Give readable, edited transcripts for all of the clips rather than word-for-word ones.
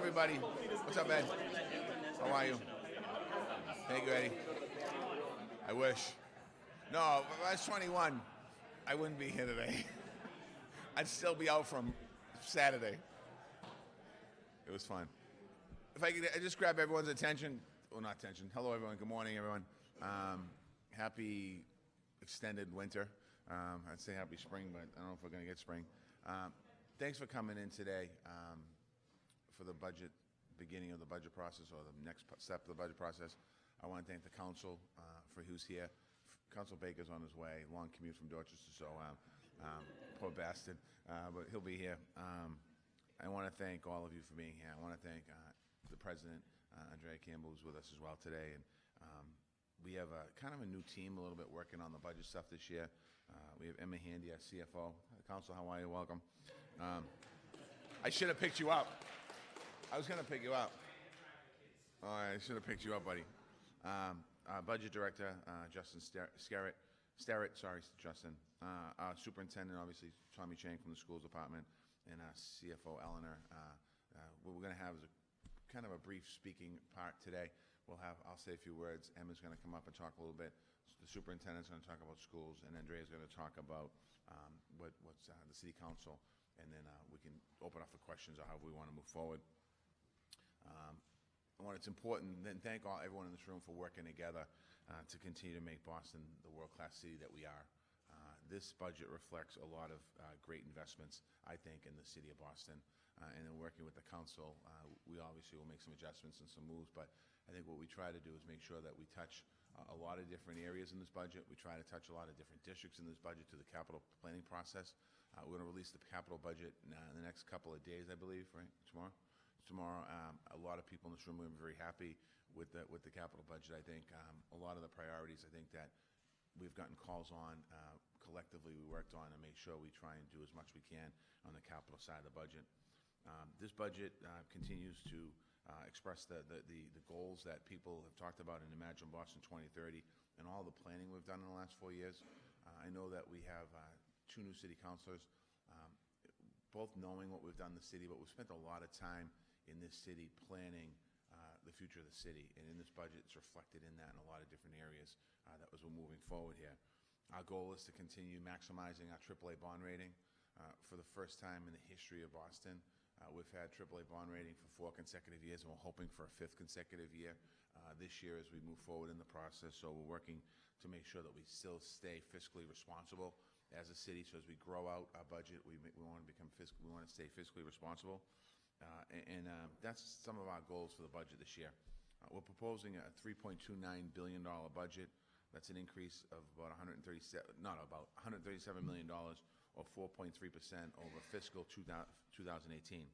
everybody. What's up, Ed? How are you? Thank you, Eddie. I wish. No, if I was 21, I wouldn't be here today. I'd still be out from Saturday. It was fun. If I could just grab everyone's attention. Well, not attention. Hello, everyone. Good morning, everyone. Happy extended winter. I'd say happy spring, but I don't know if we're going to get spring. Thanks for coming in today for the beginning of the budget process, or the next step of the budget process. I want to thank the council for who's here. Council Baker's on his way, long commute from Dorchester, so poor bastard, but he'll be here. I want to thank all of you for being here. I want to thank the president, Andrea Campbell, who's with us as well today. And we have kind of a new team a little bit working on the budget stuff this year. We have Emma Handy, our CFO. Council, how are you? Welcome. I should have picked you up. I was going to pick you up. All right, I should have picked you up, buddy. Our budget director, Justin Starrett, sorry, Justin. Our superintendent, obviously, Tommy Chang from the schools department, and our CFO, Eleanor. What we're going to have is kind of a brief speaking part today. I'll say a few words. Emma's going to come up and talk a little bit. The superintendent's going to talk about schools, and Andrea's going to talk about what's the city council, and then we can open up for questions or however we want to move forward. It's important, then thank everyone in this room for working together to continue to make Boston the world-class city that we are. This budget reflects a lot of great investments, I think, in the city of Boston. And in working with the council, we obviously will make some adjustments and some moves, but I think what we try to do is make sure that we touch a lot of different areas in this budget. We try to touch a lot of different districts in this budget to the capital planning process. We're going to release the capital budget in the next couple of days, I believe, right? Tomorrow, a lot of people in this room are very happy with the capital budget. I think a lot of the priorities, I think that we've gotten calls on collectively we worked on to make sure we try and do as much we can on the capital side of the budget. This budget continues to express the goals that people have talked about in Imagine Boston 2030 and all the planning we've done in the last 4 years. I know that we have 2 new city councilors, both knowing what we've done in the city, but we've spent a lot of time in this city planning the future of the city. And in this budget, it's reflected in that in a lot of different areas that as we're moving forward here. Our goal is to continue maximizing our AAA bond rating. For the first time in the history of Boston, we've had AAA bond rating for 4 consecutive years, and we're hoping for a 5th consecutive year this year as we move forward in the process. So we're working to make sure that we still stay fiscally responsible as a city. So as we grow out our budget, we want to stay fiscally responsible. That's some of our goals for the budget this year. We're proposing a $3.29 billion budget. That's an increase of about $137 million, or 4.3% over fiscal 2018.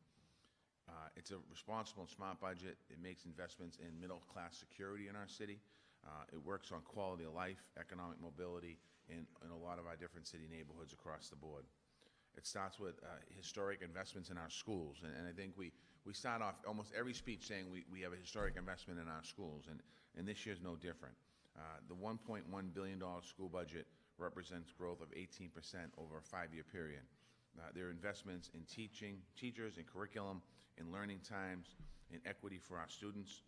It's a responsible and smart budget. It makes investments in middle-class security in our city. It works on quality of life, economic mobility, in a lot of our different city neighborhoods across the board. It starts with historic investments in our schools. And I think we start off almost every speech saying we have a historic investment in our schools, and this year's no different. The $1.1 billion school budget represents growth of 18% over a 5-year period. There are investments in teachers, in curriculum, in learning times, in equity for our students.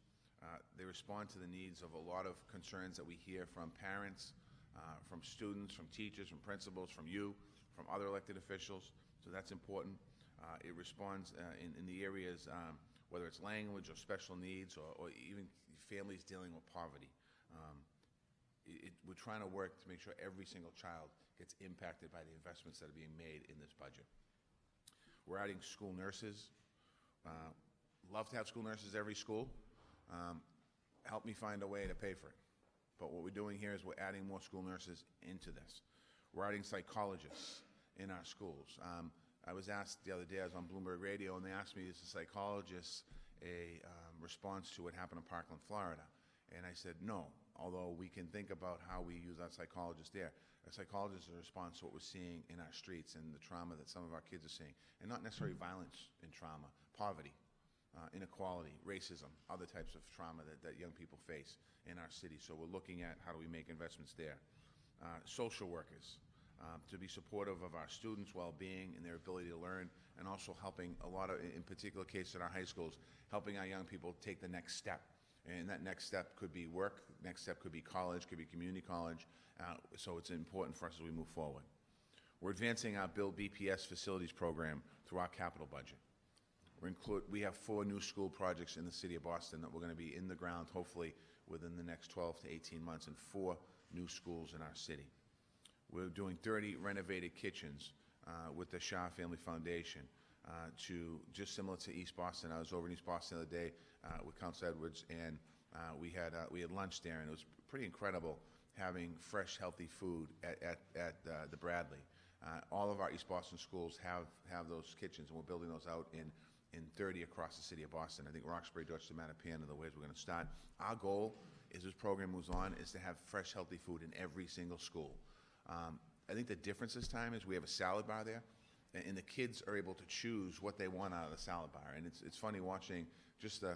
They respond to the needs of a lot of concerns that we hear from parents, from students, from teachers, from principals, from you, from other elected officials. So that's important. It responds in the areas, whether it's language or special needs or even families dealing with poverty. We're trying to work to make sure every single child gets impacted by the investments that are being made in this budget. We're adding school nurses. Love to have school nurses every school. Help me find a way to pay for it. But what we're doing here is we're adding more school nurses into this. We're adding psychologists in our schools. I was asked the other day, I was on Bloomberg Radio, and they asked me, is a psychologist a response to what happened in Parkland, Florida? And I said, no, although we can think about how we use our psychologists there. A psychologist is a response to what we're seeing in our streets and the trauma that some of our kids are seeing. And not necessarily violence and trauma, poverty, inequality, racism, other types of trauma that young people face in our city. So we're looking at how do we make investments there. Social workers. to be supportive of our students' well-being and their ability to learn, and also helping a lot of, in particular case in our high schools, helping our young people take the next step. And that next step could be work, next step could be college, could be community college, so it's important for us as we move forward. We're advancing our Build BPS facilities program through our capital budget. We have 4 new school projects in the city of Boston that we're going to be in the ground, hopefully, within the next 12 to 18 months, and 4 new schools in our city. We're doing 30 renovated kitchens with the Shah Family Foundation, to just similar to East Boston. I was over in East Boston the other day with Council Edwards, and we had lunch there, and it was pretty incredible having fresh, healthy food at the Bradley. All of our East Boston schools have those kitchens, and we're building those out in 30 across the city of Boston. I think Roxbury, Dorchester, Mattapan are the ways we're going to start. Our goal, as this program moves on, is to have fresh, healthy food in every single school. I think the difference this time is we have a salad bar there, and the kids are able to choose what they want out of the salad bar. And it's funny watching, just the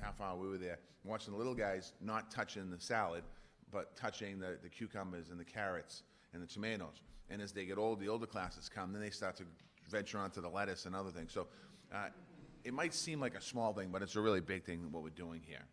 half hour we were there, watching the little guys not touching the salad, but touching the cucumbers and the carrots and the tomatoes. And as they get old, the older classes come, then they start to venture onto the lettuce and other things. So it might seem like a small thing, but it's a really big thing what we're doing here.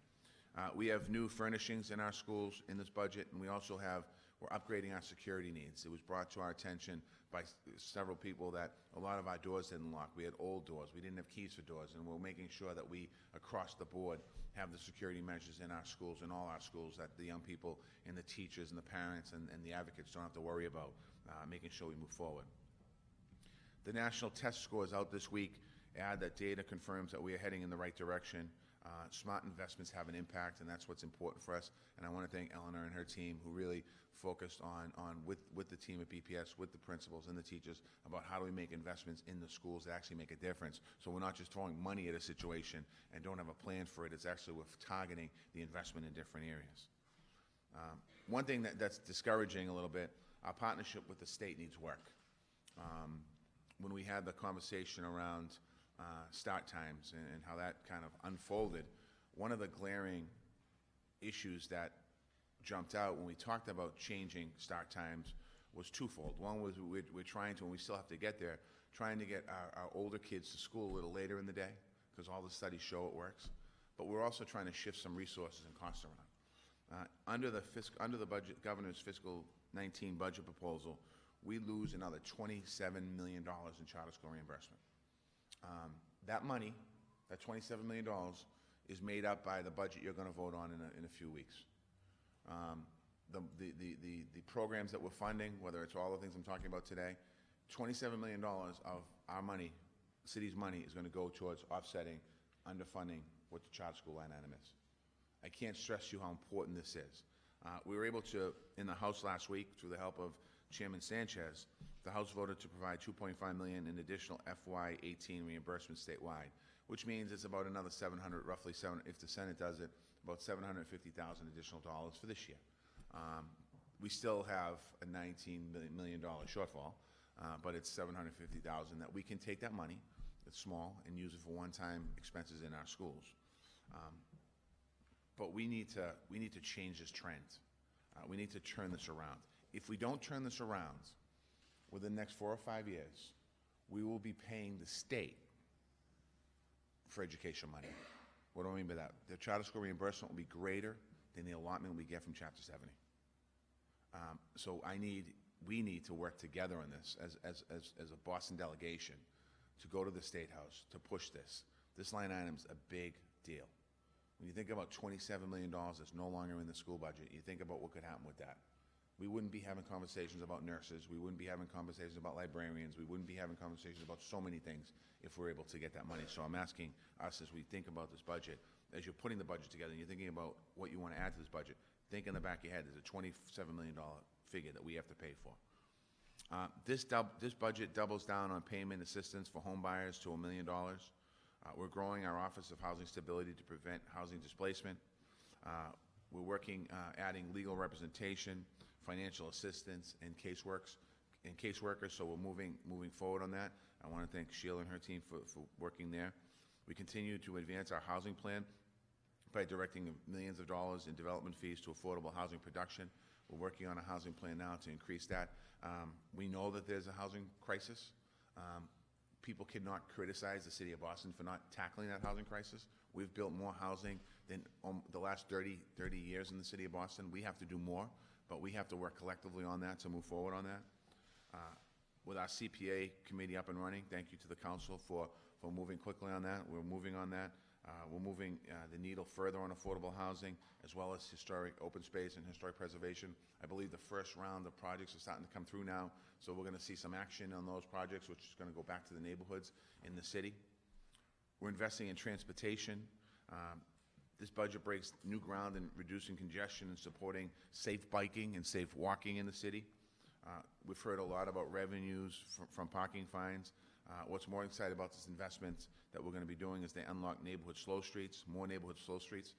We have new furnishings in our schools in this budget, and we're upgrading our security needs. It was brought to our attention by several people that a lot of our doors didn't lock. We had old doors. We didn't have keys for doors, and we're making sure that we, across the board, have the security measures in our schools, in all our schools, that the young people and the teachers and the parents and the advocates don't have to worry about, making sure we move forward. The national test score is out this week. That data confirms that we are heading in the right direction. Smart investments have an impact, and that's what's important for us. And I want to thank Eleanor and her team, who really focused with the team at BPS, with the principals and the teachers, about how do we make investments in the schools that actually make a difference. So we're not just throwing money at a situation and don't have a plan for it. It's actually we're targeting the investment in different areas. One thing that's discouraging a little bit, our partnership with the state needs work. When we had the conversation around start times and how that kind of unfolded, one of the glaring issues that jumped out when we talked about changing start times was twofold. One was we're trying to, and we still have to get there, trying to get our older kids to school a little later in the day, because all the studies show it works. But we're also trying to shift some resources and costs around. Under the governor's fiscal 19 budget proposal, we lose another $27 million in charter school reimbursement. That money, that $27 million, is made up by the budget you're going to vote on in a few weeks. The programs that we're funding, whether it's all the things I'm talking about today, $27 million of our money, the city's money, is going to go towards offsetting underfunding what the charter school line item is. I can't stress to you how important this is. We were able to, in the House last week, through the help of Chairman Sanchez, the House voted to provide $2.5 million in additional FY18 reimbursement statewide, which means it's about another roughly if the Senate does it, about $750,000 additional dollars for this year. We still have a $19 million shortfall, but it's $750,000 that we can take that money, it's small, and use it for one-time expenses in our schools. But we need to change this trend. We need to turn this around. If we don't turn this around within the next 4 or 5 years, we will be paying the state for education money. What do I mean by that? The charter school reimbursement will be greater than the allotment we get from Chapter 70. So we need to work together on this as a Boston delegation to go to the State House to push this. This line item's a big deal. When you think about $27 million that's no longer in the school budget, you think about what could happen with that. We wouldn't be having conversations about nurses. We wouldn't be having conversations about librarians. We wouldn't be having conversations about so many things if we're able to get that money. So I'm asking us, as we think about this budget, as you're putting the budget together and you're thinking about what you want to add to this budget, think in the back of your head there's a $27 million figure that we have to pay for. This budget doubles down on payment assistance for home buyers to $1 million. We're growing our Office of Housing Stability to prevent housing displacement. We're working, adding legal representation, financial assistance, and caseworkers, so we're moving forward on that. I want to thank Sheila and her team for working there. We continue to advance our housing plan by directing millions of dollars in development fees to affordable housing production. We're working on a housing plan now to increase that. We know that there's a housing crisis. People cannot criticize the city of Boston for not tackling that housing crisis. We've built more housing than the last 30 years in the city of Boston. We have to do more, but we have to work collectively on that to move forward on that. With our CPA committee up and running, thank you to the council for moving quickly on that. We're moving on that. We're moving the needle further on affordable housing, as well as historic open space and historic preservation. I believe the first round of projects are starting to come through now, so we're going to see some action on those projects, which is going to go back to the neighborhoods in the city. We're investing in transportation. This budget breaks new ground in reducing congestion and supporting safe biking and safe walking in the city. We've heard a lot about revenues from parking fines. What's more exciting about this investment that we're going to be doing is they unlock neighborhood slow streets, more neighborhood slow streets.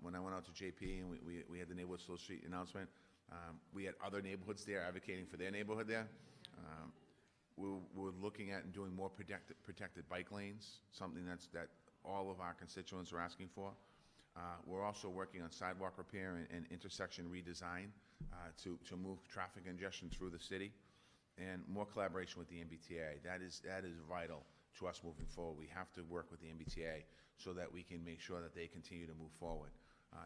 When I went out to JP and we had the neighborhood slow street announcement, we had other neighborhoods there advocating for their neighborhood there. We're looking at and doing more protected bike lanes, something that all of our constituents are asking for. We're also working on sidewalk repair and intersection redesign to move traffic congestion through the city, and more collaboration with the MBTA. That is vital to us moving forward. We have to work with the MBTA so that we can make sure that they continue to move forward.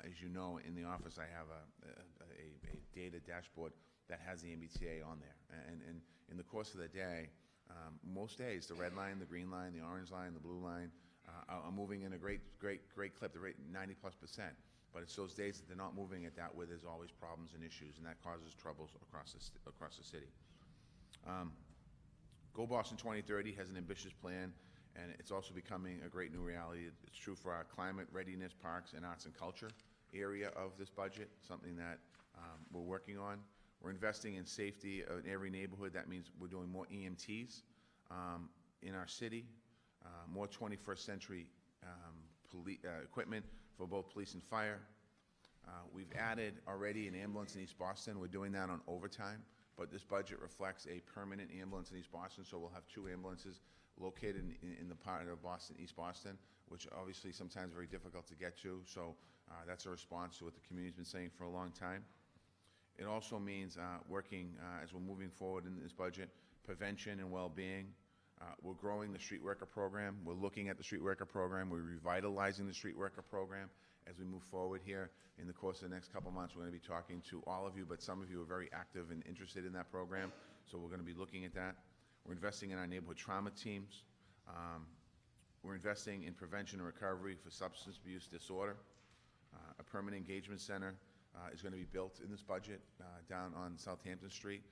As you know, in the office I have a data dashboard that has the MBTA on there, and in the course of the day, most days the red line, the green line, the orange line, the blue line are moving in a great clip. The rate 90+%. But it's those days that they're not moving at that where there's always problems and issues, and that causes troubles across the city. Go Boston 2030 has an ambitious plan, and it's also becoming a great new reality. It's true for our climate readiness, parks, and arts and culture area of this budget, something that we're working on. We're investing in safety in every neighborhood. That means we're doing more EMTs in our city, more 21st century equipment for both police and fire. We've added already an ambulance in East Boston. We're doing that on overtime, but this budget reflects a permanent ambulance in East Boston, so we'll have 2 ambulances located in the part of Boston, East Boston, which obviously sometimes very difficult to get to, so that's a response to what the community's been saying for a long time. It also means working, as we're moving forward in this budget, prevention and well-being. We're growing the street worker program. We're looking at the street worker program. We're revitalizing the street worker program as we move forward here. In the course of the next couple months, we're going to be talking to all of you, but some of you are very active and interested in that program, so we're going to be looking at that. We're investing in our neighborhood trauma teams. We're investing in prevention and recovery for substance abuse disorder. A permanent engagement center is going to be built in this budget down on Southampton Street.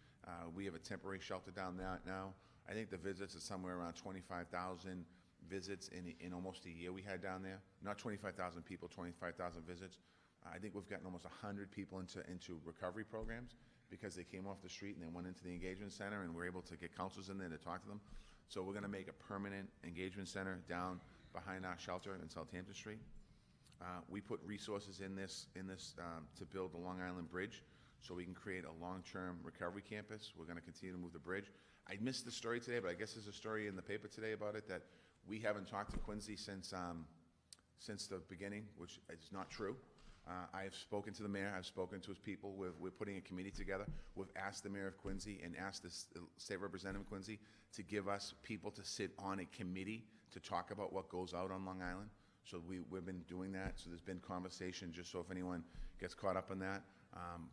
We have a temporary shelter down there now. I think the visits are somewhere around 25,000 visits in almost a year we had down there. Not 25,000 people, 25,000 visits. I think we've gotten almost 100 people into recovery programs because they came off the street and they went into the engagement center, and we're able to get counselors in there to talk to them. So we're going to make a permanent engagement center down behind our shelter in Southampton Street. We put resources in this to build the Long Island Bridge so we can create a long-term recovery campus. We're going to continue to move the bridge. I missed the story today, but I guess there's a story in the paper today about it, that we haven't talked to Quincy since the beginning, which is not true. I have spoken to the mayor. I've spoken to his people. We're putting a committee together. We've asked the mayor of Quincy and asked the state representative of Quincy to give us people to sit on a committee to talk about what goes out on Long Island. So we've been doing that. So there's been conversation, just so if anyone gets caught up in that.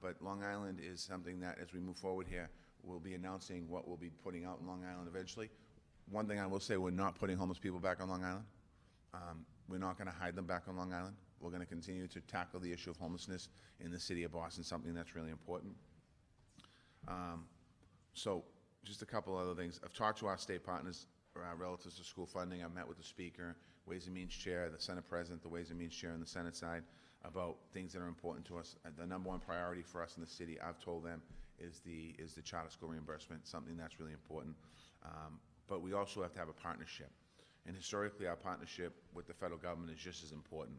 But Long Island is something that, as we move forward here, we'll be announcing what we'll be putting out in Long Island eventually. One thing I will say, we're not putting homeless people back on Long Island. We're not going to hide them back on Long Island. We're going to continue to tackle the issue of homelessness in the city of Boston, something that's really important. So just a couple other things. I've talked to our state partners relative to school funding. I've met with the Speaker, Ways and Means Chair, the Senate President, the Ways and Means Chair on the Senate side about things that are important to us. The number one priority for us in the city, I've told them, is the charter school reimbursement, something that's really important. But we also have to have a partnership. And historically, our partnership with the federal government is just as important.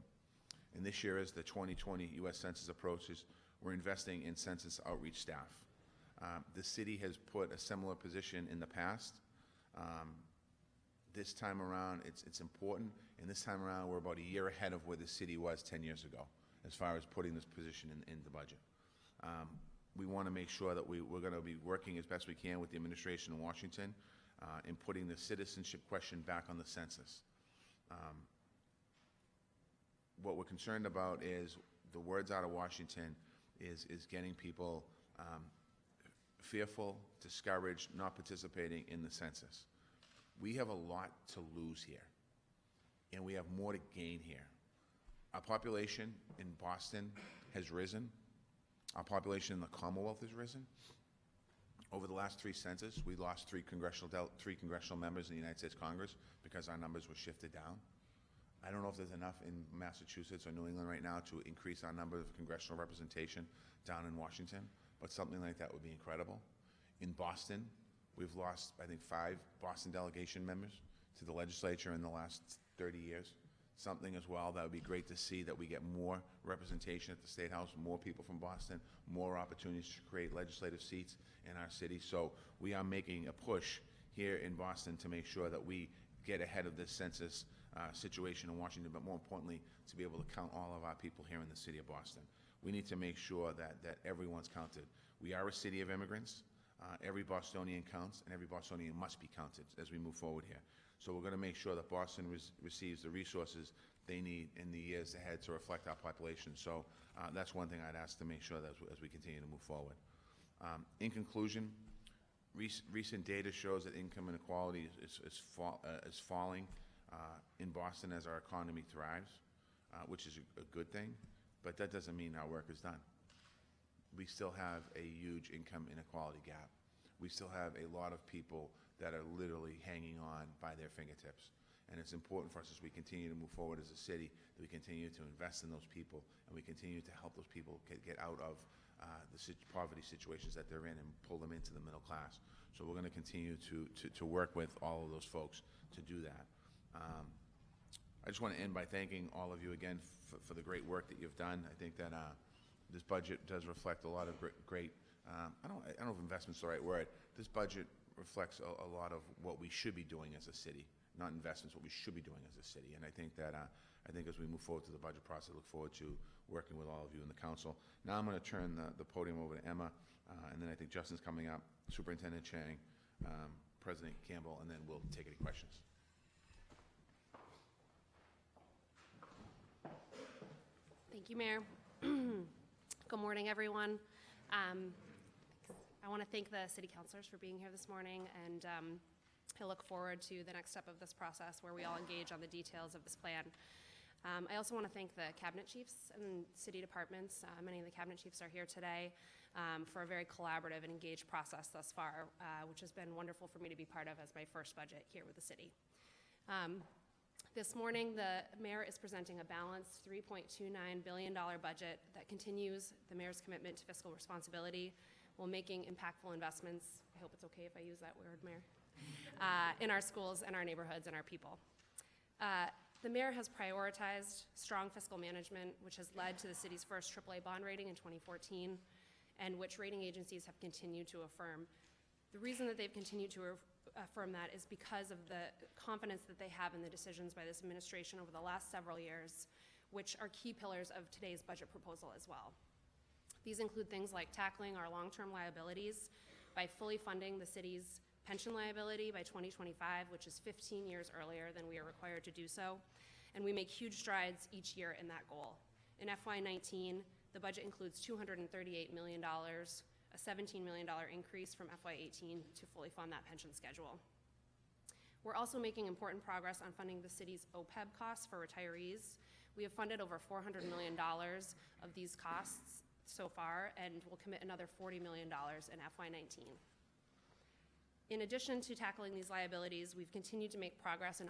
And this year, as the 2020 U.S. Census approaches, we're investing in census outreach staff. The city has put a similar position in the past. This time around, it's important, and this time around, we're about a year ahead of where the city was 10 years ago, as far as putting this position in the budget. we want to make sure that we're going to be working as best we can with the administration in Washington in putting the citizenship question back on the census. What we're concerned about is the words out of Washington is getting people fearful, discouraged, not participating in the census. We have a lot to lose here, and we have more to gain here. Our population in Boston has risen. Our population in the Commonwealth has risen. Over the last 3 censuses, we lost 3 congressional members in the United States Congress because our numbers were shifted down. I don't know if there's enough in Massachusetts or New England right now to increase our number of congressional representation down in Washington, but something like that would be incredible. In Boston, we've lost, I think, 5 Boston delegation members to the legislature in the last 30 years. Something as well that would be great to see, that we get more representation at the State House, more people from Boston, more opportunities to create legislative seats in our city. So we are making a push here in Boston to make sure that we get ahead of this census situation in Washington, but more importantly, to be able to count all of our people here in the city of Boston. We need to make sure that everyone's counted. We are a city of immigrants. Every Bostonian counts, and every Bostonian must be counted as we move forward here. So we're going to make sure that Boston receives the resources they need in the years ahead to reflect our population. So that's one thing I'd ask to make sure that as we continue to move forward. In conclusion, recent data shows that income inequality is falling in Boston as our economy thrives, which is a good thing, but that doesn't mean our work is done. We still have a huge income inequality gap. We still have a lot of people that are literally hanging on by their fingertips. And it's important for us as we continue to move forward as a city that we continue to invest in those people, and we continue to help those people get out of the poverty situations that they're in and pull them into the middle class. So we're going to continue to work with all of those folks to do that. I just want to end by thanking all of you again for the great work that you've done. I think that this budget does reflect a lot of great I don't know if investment's the right word. This budget reflects a lot of what we should be doing as a city, not investments, what we should be doing as a city. And I think that as we move forward to the budget process, I look forward to working with all of you in the council. Now I'm going to turn the podium over to Emma, and then I think Justin's coming up, Superintendent Chang, President Campbell, and then we'll take any questions. Thank you, Mayor. Good morning, everyone. I want to thank the city councilors for being here this morning, and I look forward to the next step of this process where we all engage on the details of this plan. I also want to thank the cabinet chiefs and city departments. Many of the cabinet chiefs are here today for a very collaborative and engaged process thus far, which has been wonderful for me to be part of as my first budget here with the city. This morning, the mayor is presenting a balanced $3.29 billion budget that continues the mayor's commitment to fiscal responsibility while making impactful investments, I hope it's okay if I use that word, Mayor, in our schools and our neighborhoods and our people. The mayor has prioritized strong fiscal management, which has led to the city's first AAA bond rating in 2014, and which rating agencies have continued to affirm. The reason that they've continued to affirm that is because of the confidence that they have in the decisions by this administration over the last several years, which are key pillars of today's budget proposal as well. These include things like tackling our long-term liabilities by fully funding the city's pension liability by 2025, which is 15 years earlier than we are required to do so, and we make huge strides each year in that goal. In FY19, the budget includes $238 million, a $17 million increase from FY18 to fully fund that pension schedule. We're also making important progress on funding the city's OPEB costs for retirees. We have funded over $400 million of these costs so far, and we'll commit another $40 million in FY19. In addition to tackling these liabilities, we've continued to make progress in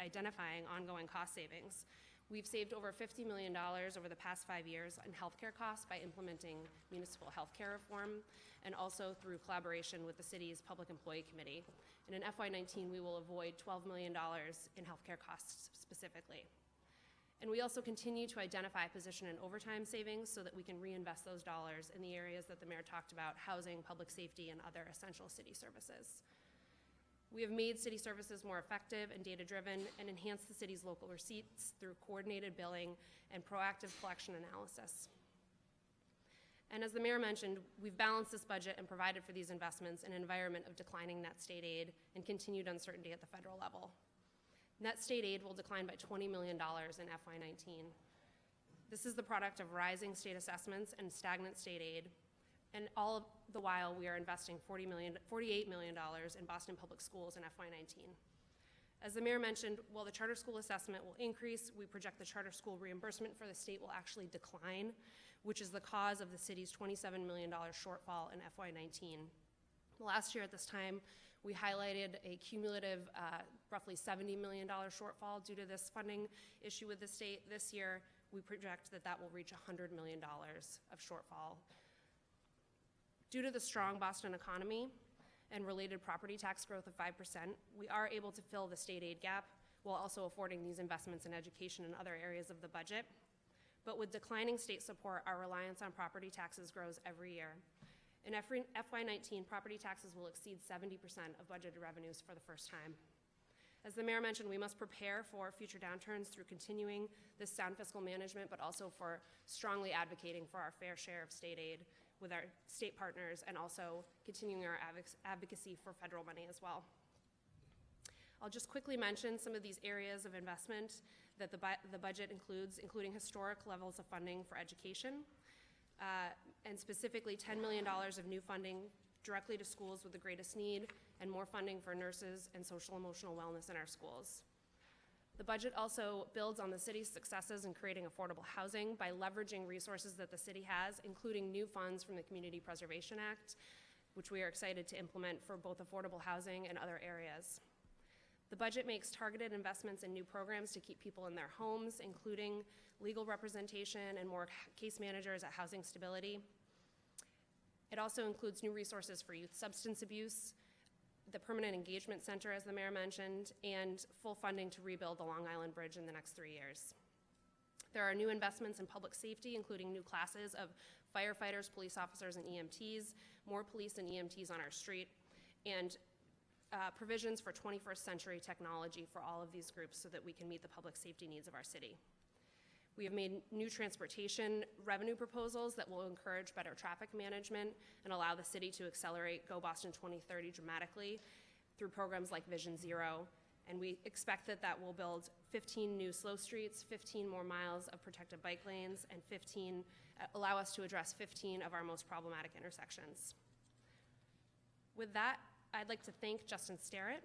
identifying ongoing cost savings. We've saved over $50 million over the past 5 years in healthcare costs by implementing municipal healthcare reform, and also through collaboration with the city's Public Employee Committee. And in FY19, we will avoid $12 million in healthcare costs specifically. And we also continue to identify position and overtime savings so that we can reinvest those dollars in the areas that the mayor talked about: housing, public safety, and other essential city services. We have made city services more effective and data-driven and enhanced the city's local receipts through coordinated billing and proactive collection analysis. And as the mayor mentioned, we've balanced this budget and provided for these investments in an environment of declining net state aid and continued uncertainty at the federal level. Net state aid will decline by $20 million in FY19. This is the product of rising state assessments and stagnant state aid, and all of the while we are investing $48 million in Boston Public Schools in FY19. As the mayor mentioned, while the charter school assessment will increase, we project the charter school reimbursement for the state will actually decline, which is the cause of the city's $27 million shortfall in FY19. Last year at this time, we highlighted a cumulative roughly $70 million shortfall due to this funding issue with the state. This year, we project that that will reach $100 million of shortfall. Due to the strong Boston economy and related property tax growth of 5%, we are able to fill the state aid gap while also affording these investments in education and other areas of the budget. But with declining state support, our reliance on property taxes grows every year. In FY19, property taxes will exceed 70% of budgeted revenues for the first time. As the mayor mentioned, we must prepare for future downturns through continuing this sound fiscal management, but also for strongly advocating for our fair share of state aid with our state partners and also continuing our advocacy for federal money as well. I'll just quickly mention some of these areas of investment that the budget includes, including historic levels of funding for education, and specifically $10 million of new funding directly to schools with the greatest need, and more funding for nurses and social emotional wellness in our schools. The budget also builds on the city's successes in creating affordable housing by leveraging resources that the city has, including new funds from the Community Preservation Act, which we are excited to implement for both affordable housing and other areas. The budget makes targeted investments in new programs to keep people in their homes, including legal representation and more case managers at Housing Stability. It also includes new resources for youth substance abuse, the Permanent Engagement Center, as the mayor mentioned, and full funding to rebuild the Long Island Bridge in the next 3 years. There are new investments in public safety, including new classes of firefighters, police officers, and EMTs, more police and EMTs on our street, and provisions for 21st century technology for all of these groups so that we can meet the public safety needs of our city. We have made new transportation revenue proposals that will encourage better traffic management and allow the city to accelerate Go Boston 2030 dramatically through programs like Vision Zero. And we expect that that will build 15 new slow streets, 15 more miles of protected bike lanes, and allow us to address 15 of our most problematic intersections. With that, I'd like to thank Justin Sterrett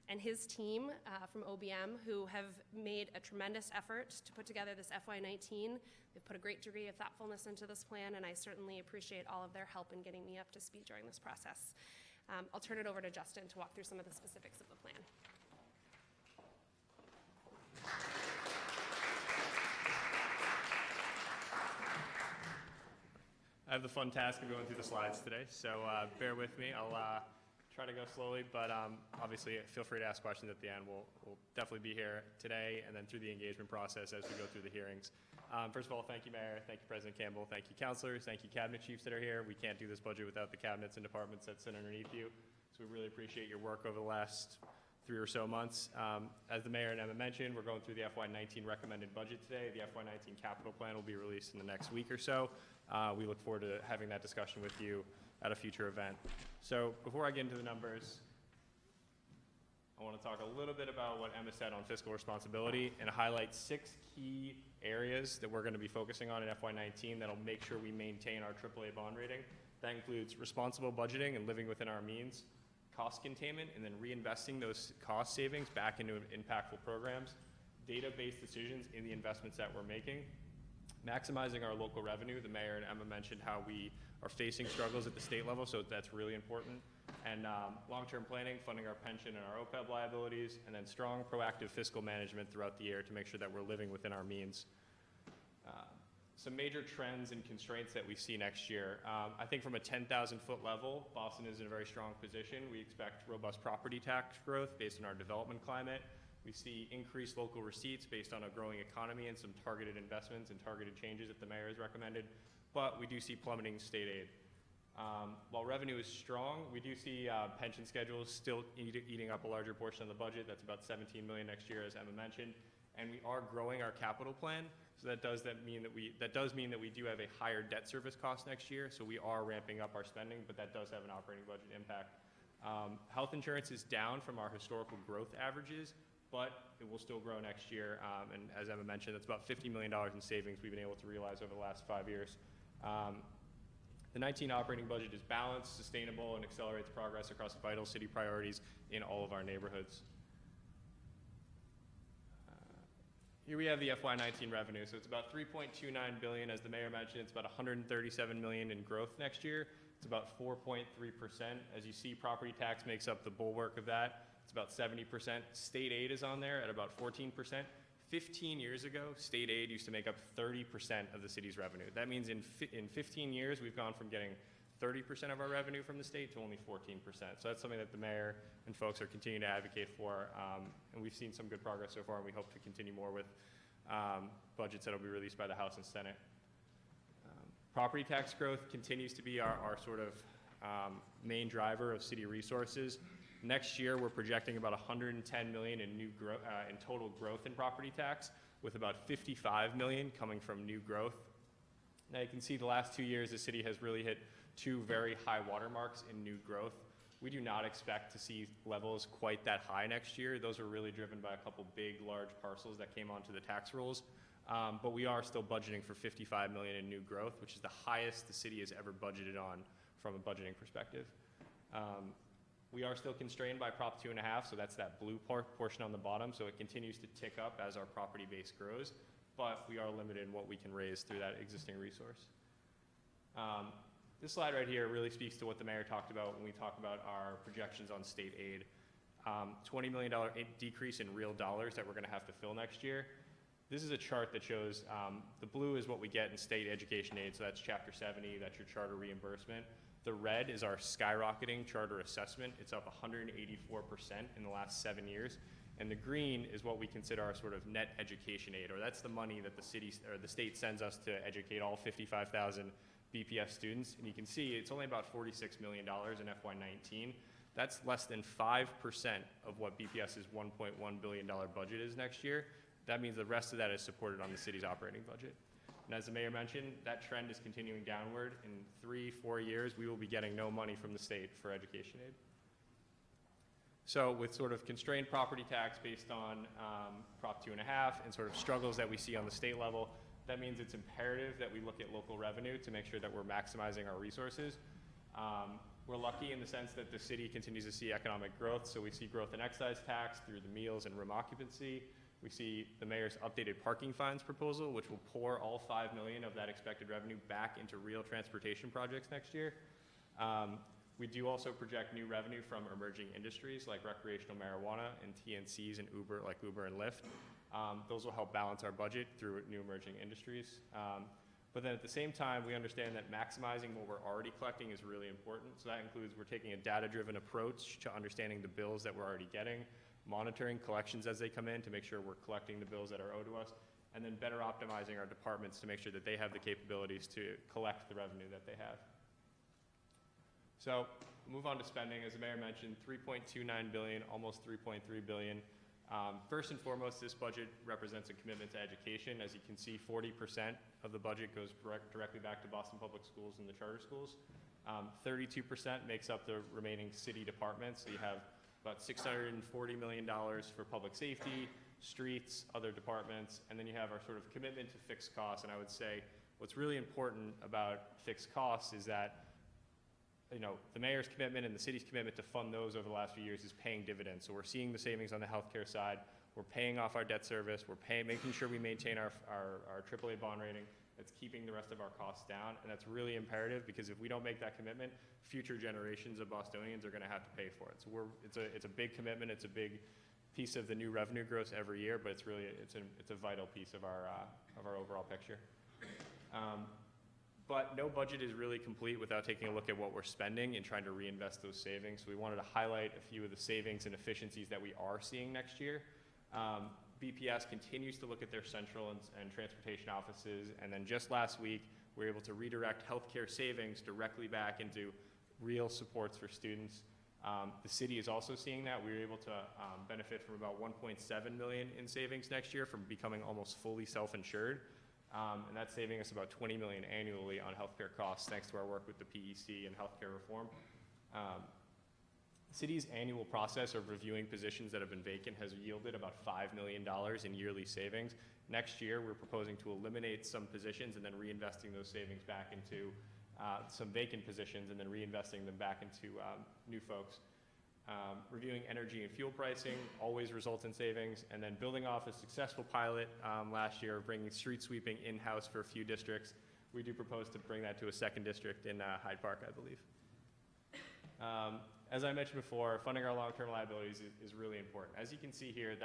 and his team from OBM, who have made a tremendous effort to put together this FY19. They've put a great degree of thoughtfulness into this plan, and I certainly appreciate all of their help in getting me up to speed during this process. I'll turn it over to Justin to walk through some of the specifics of the plan. I have the fun task of going through the slides today, so bear with me. I'll try to go slowly, but obviously feel free to ask questions at the end. We'll definitely be here today and then through the engagement process as we go through the hearings. First of all, thank you, Mayor. Thank you, President Campbell. Thank you, councilors. Thank you, cabinet chiefs that are here. We can't do this budget without the cabinets and departments that sit underneath you, so we really appreciate your work over the last 3 or so months. As the mayor and Emma mentioned, we're going through the FY19 recommended budget today. The FY19 capital plan will be released in the next week or so. We look forward to having that discussion with you at a future event. So before I get into the numbers, I want to talk a little bit about what Emma said on fiscal responsibility and highlight 6 key areas that we're going to be focusing on in FY19 that'll make sure we maintain our AAA bond rating. That includes responsible budgeting and living within our means, cost containment, and then reinvesting those cost savings back into impactful programs, data-based decisions in the investments that we're making, maximizing our local revenue. The mayor and Emma mentioned how we are facing struggles at the state level, so that's really important. And long-term planning, funding our pension and our OPEB liabilities, and then strong proactive fiscal management throughout the year to make sure that we're living within our means. Some major trends and constraints that we see next year. I think from a 10,000-foot level, Boston is in a very strong position. We expect robust property tax growth based on our development climate. We see increased local receipts based on a growing economy and some targeted investments and targeted changes that the mayor has recommended. But we do see plummeting state aid. While revenue is strong, we do see pension schedules still eating up a larger portion of the budget. That's about $17 million next year, as Emma mentioned. and we are growing our capital plan. So that does mean that we do have a higher debt service cost next year. So we are ramping up our spending, but that does have an operating budget impact. Health insurance is down from our historical growth averages, but it will still grow next year. And as Emma mentioned, that's about $50 million in savings we've been able to realize over the last 5 years. The 19 operating budget is balanced, sustainable, and accelerates progress across vital city priorities in all of our neighborhoods. Here we have the FY19 revenue. So it's about $3.29 billion. As the mayor mentioned, it's about $137 million in growth next year. It's about 4.3%. As you see, property tax makes up the bulwark of that. It's about 70%. State aid is on there at about 14%. 15 years ago, state aid used to make up 30% of the city's revenue. That means in 15 years, we've gone from getting 30% of our revenue from the state to only 14%. So that's something that the mayor and folks are continuing to advocate for, and we've seen some good progress so far, and we hope to continue more with budgets that will be released by the House and Senate. Property tax growth continues to be our sort of main driver of city resources. Next year, we're projecting about $110 million in in total growth in property tax, with about $55 million coming from new growth. Now you can see the last 2 years, the city has really hit 2 very high watermarks in new growth. We do not expect to see levels quite that high next year. Those are really driven by a couple big, large parcels that came onto the tax rolls. But we are still budgeting for $55 million in new growth, which is the highest the city has ever budgeted on from a budgeting perspective. We are still constrained by Prop 2.5, so that's that blue portion on the bottom, so it continues to tick up as our property base grows, but we are limited in what we can raise through that existing resource. This slide right here really speaks to what the mayor talked about when we talk about our projections on state aid. $20 million decrease in real dollars that we're going to have to fill next year. This is a chart that shows the blue is what we get in state education aid, so that's Chapter 70, that's your charter reimbursement. The red is our skyrocketing charter assessment. It's up 184% in the last 7 years. And the green is what we consider our sort of net education aid, or that's the money that the city or the state sends us to educate all 55,000 BPS students. And you can see it's only about $46 million in FY19. That's less than 5% of what BPS's $1.1 billion budget is next year. That means the rest of that is supported on the city's operating budget. And as the mayor mentioned, that trend is continuing downward. In 3-4 years, we will be getting no money from the state for education aid. So with sort of constrained property tax based on Prop 2.5 and sort of struggles that we see on the state level, that means it's imperative that we look at local revenue to make sure that we're maximizing our resources. We're lucky in the sense that the city continues to see economic growth, so we see growth in excise tax through the meals and room occupancy. We see the mayor's updated parking fines proposal, which will pour all $5 million of that expected revenue back into real transportation projects next year. We do also project new revenue from emerging industries like recreational marijuana and TNCs and Uber, like Uber and Lyft. Those will help balance our budget through new emerging industries. But then at the same time, we understand that maximizing what we're already collecting is really important. So that includes we're taking a data-driven approach to understanding the bills that we're already getting, monitoring collections as they come in to make sure we're collecting the bills that are owed to us, and then better optimizing our departments to make sure that they have the capabilities to collect the revenue that they have. So move on to spending. As the mayor mentioned, $3.29 billion, almost $3.3 billion. First and foremost, this budget represents a commitment to education. As you can see, 40% of the budget goes directly back to Boston Public Schools and the charter schools. 32% makes up the remaining city departments. So you have about $640 million for public safety, streets, other departments, and then you have our sort of commitment to fixed costs. And I would say what's really important about fixed costs is that the mayor's commitment and the city's commitment to fund those over the last few years is paying dividends. So we're seeing the savings on the healthcare side. We're paying off our debt service. We're making sure we maintain our AAA bond rating. That's keeping the rest of our costs down, and that's really imperative because if we don't make that commitment, future generations of Bostonians are going to have to pay for it. So it's a big commitment. It's a big piece of the new revenue growth every year, but it's a vital piece of our overall picture. But no budget is really complete without taking a look at what we're spending and trying to reinvest those savings. So we wanted to highlight a few of the savings and efficiencies that we are seeing next year. BPS continues to look at their central and transportation offices, and then just last week, we were able to redirect healthcare savings directly back into real supports for students. The city is also seeing that. We were able to benefit from about 1.7 million in savings next year from becoming almost fully self-insured. And that's saving us about 20 million annually on healthcare costs thanks to our work with the PEC and healthcare reform. The city's annual process of reviewing positions that have been vacant has yielded about $5 million in yearly savings. Next year, we're proposing to eliminate some positions and then reinvesting those savings back into some vacant positions and then reinvesting them back into new folks. Reviewing energy and fuel pricing always results in savings, and then building off a successful pilot last year, bringing street sweeping in-house for a few districts. We do propose to bring that to a second district in Hyde Park, I believe. As I mentioned before, funding our long-term liabilities is really important. As you can see here,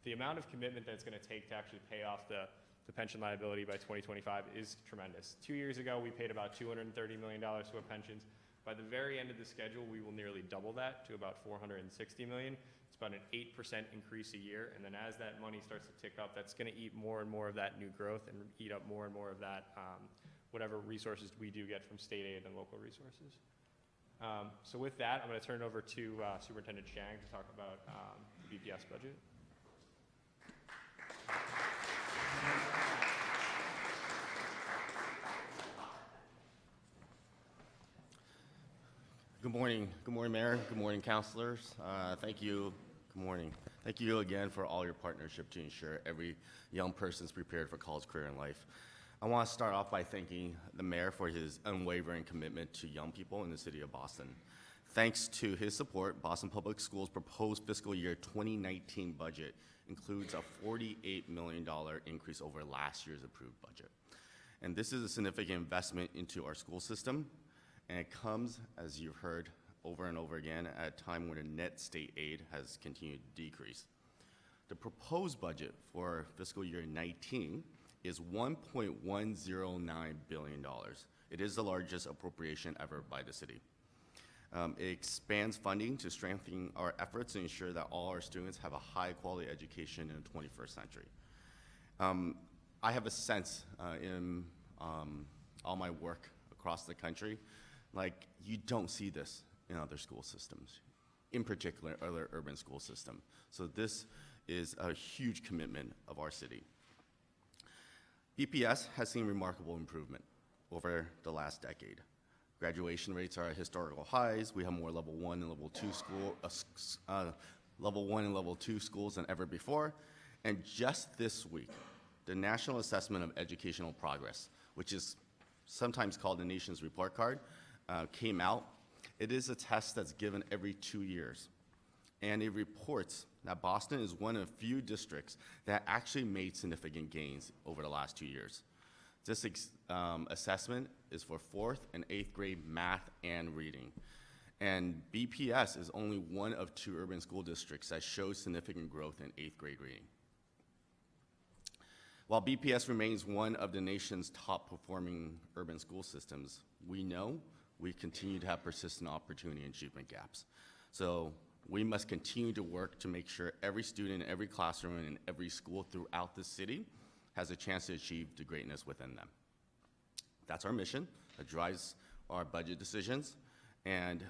the amount of commitment that it's going to take to actually pay off the pension liability by 2025 is tremendous. 2 years ago, we paid about $230 million to our pensions. By the very end of the schedule, we will nearly double that to about $460 million. It's about an 8% increase a year, and then as that money starts to tick up, that's going to eat more and more of that new growth and eat up more and more of that whatever resources we do get from state aid and local resources. So with that, I'm going to turn it over to Superintendent Chiang to talk about the BPS budget. Good morning, Mayor. Good morning, councilors. Thank you. Good morning. Thank you again for all your partnership to ensure every young person is prepared for college, career, and life. I want to start off by thanking the mayor for his unwavering commitment to young people in the city of Boston. Thanks to his support, Boston Public Schools' proposed fiscal year 2019 budget includes a $48 million increase over last year's approved budget. And this is a significant investment into our school system, and it comes, as you've heard over and over again, at a time when the net state aid has continued to decrease. The proposed budget for fiscal year 19 is $1.109 billion. It is the largest appropriation ever by the city. It expands funding to strengthen our efforts to ensure that all our students have a high-quality education in the 21st century. I have a sense in all my work across the country, like you don't see this in other school systems, in particular other urban school systems. So this is a huge commitment of our city. BPS has seen remarkable improvement over the last decade. Graduation rates are at historical highs. We have more level 1 and level 2 schools than ever before. And just this week, the National Assessment of Educational Progress, which is sometimes called the nation's report card, came out. It is a test that's given every 2 years. And it reports that Boston is one of the few districts that actually made significant gains over the last 2 years. This assessment is for 4th and 8th grade math and reading. And BPS is only one of 2 urban school districts that shows significant growth in 8th grade reading. While BPS remains one of the nation's top performing urban school systems, we know we continue to have persistent opportunity and achievement gaps. So we must continue to work to make sure every student in every classroom and in every school throughout the city has a chance to achieve the greatness within them. That's our mission. That drives our budget decisions, and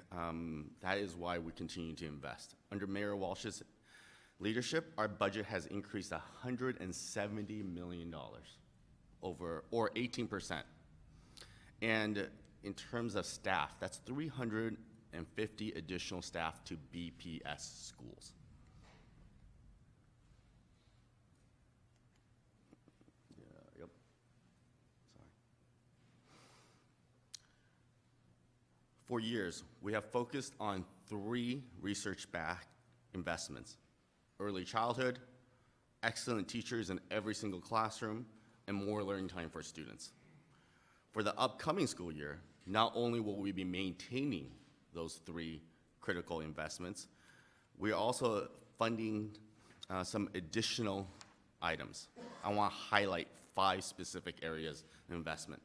that is why we continue to invest. Under Mayor Walsh's leadership, our budget has increased $170 million, or 18%. And in terms of staff, that's 350 additional staff to BPS schools. Sorry. For years, we have focused on 3 research-backed investments: early childhood, excellent teachers in every single classroom, and more learning time for students. For the upcoming school year, not only will we be maintaining those 3 critical investments, we are also funding some additional items. I want to highlight 5 specific areas of investment.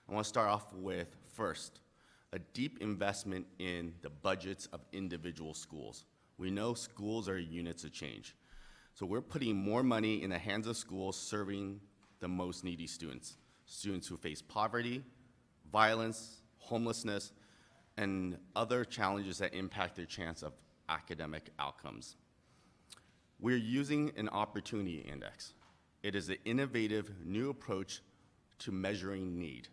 I want to start off with, first, a deep investment in the budgets of individual schools. We know schools are units of change. So we're putting more money in the hands of schools serving the most needy students who face poverty, violence, homelessness, and other challenges that impact their chance of academic outcomes. We're using an opportunity index. It is an innovative new approach to measuring need.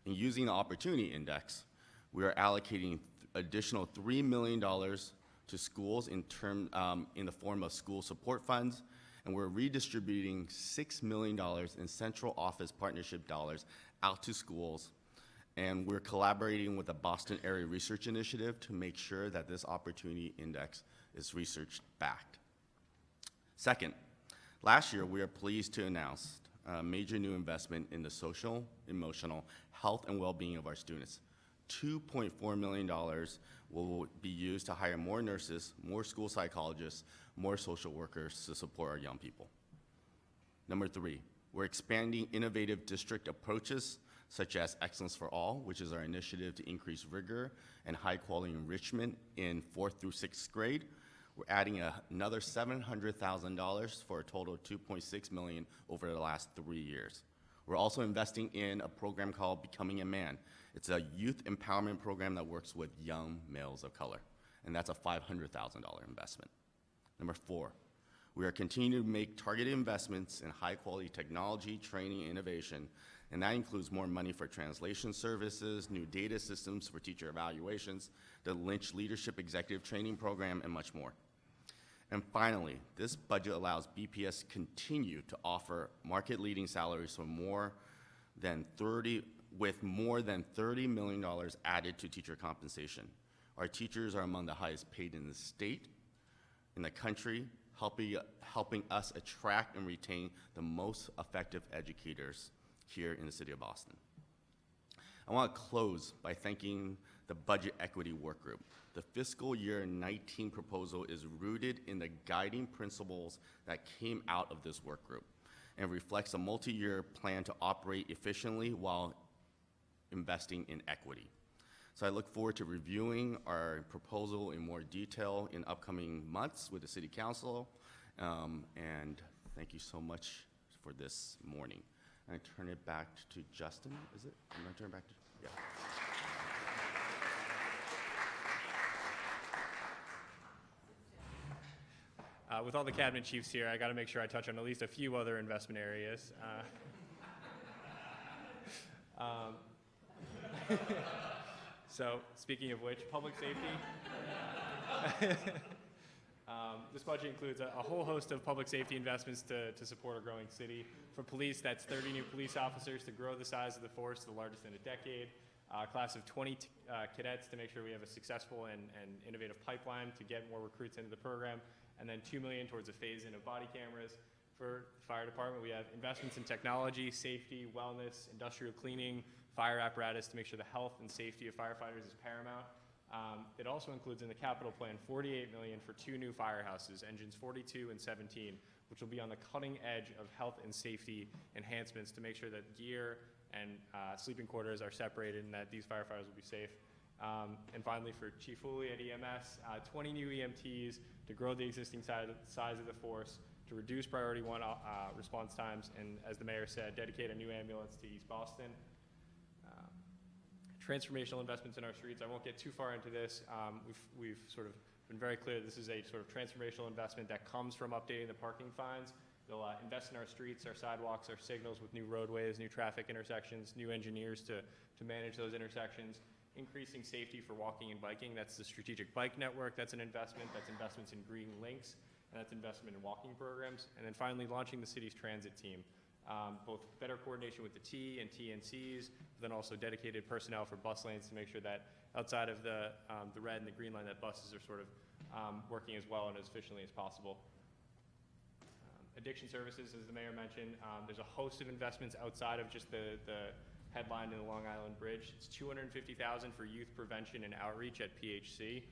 In using the opportunity index, we are allocating additional $3 million to schools in the form of school support funds, and we're redistributing $6 million in central office partnership dollars out to schools. And we're collaborating with the Boston Area Research Initiative to make sure that this opportunity index is research-backed. Second, last year we are pleased to announce a major new investment in the social, emotional, health, and well-being of our students. $2.4 million will be used to hire more nurses, more school psychologists, more social workers to support our young people. Number three, we're expanding innovative district approaches such as Excellence for All, which is our initiative to increase rigor and high-quality enrichment in 4th through 6th grade. We're adding another $700,000 for a total of $2.6 million over the last 3 years. We're also investing in a program called Becoming a Man. It's a youth empowerment program that works with young males of color, and that's a $500,000 investment. Number four, we are continuing to make targeted investments in high-quality technology, training, and innovation, and that includes more money for translation services, new data systems for teacher evaluations, the Lynch Leadership Executive Training Program, and much more. And finally, this budget allows BPS continue to offer market-leading salaries with more than $30 million added to teacher compensation. Our teachers are among the highest paid in the state, in the country, helping us attract and retain the most effective educators here in the city of Boston. I want to close by thanking the Budget Equity Work Group. The fiscal year 19 proposal is rooted in the guiding principles that came out of this work group and reflects a multi-year plan to operate efficiently while investing in equity. So I look forward to reviewing our proposal in more detail in upcoming months with the City Council, and thank you so much for this morning. I turn it back to Justin, is it? I'm gonna turn it back to, yeah. With all the cabinet chiefs here, I got to make sure I touch on at least a few other investment areas. So, speaking of which, public safety. This budget includes a whole host of public safety investments to support a growing city. For police, that's 30 new police officers to grow the size of the force, the largest in a decade. A class of 20 cadets to make sure we have a successful and innovative pipeline to get more recruits into the program. And then $2 million towards a phase-in of body cameras. For the fire department, we have investments in technology, safety, wellness, industrial cleaning, fire apparatus to make sure the health and safety of firefighters is paramount. It also includes in the capital plan $48 million for 2 new firehouses, engines 42 and 17, which will be on the cutting edge of health and safety enhancements to make sure that gear and sleeping quarters are separated and that these firefighters will be safe. And finally, for Chief Hooley at EMS, 20 new EMTs to grow the existing size of the force, to reduce priority 1 response times, and as the mayor said, dedicate a new ambulance to East Boston. Transformational investments in our streets. I won't get too far into this. We've sort of been very clear this is a sort of transformational investment that comes from updating the parking fines. They'll invest in our streets, our sidewalks, our signals with new roadways, new traffic intersections, new engineers to manage those intersections, increasing safety for walking and biking. That's the strategic bike network. That's an investment. That's investments in green links, and that's investment in walking programs. And then finally, launching the city's transit team. Both better coordination with the T and TNCs, but then also dedicated personnel for bus lanes to make sure that outside of the red and the green line, that buses are sort of working as well and as efficiently as possible. Addiction services, as the mayor mentioned, there's a host of investments outside of just the headline in the Long Island Bridge. It's $250,000 for youth prevention and outreach at PHC.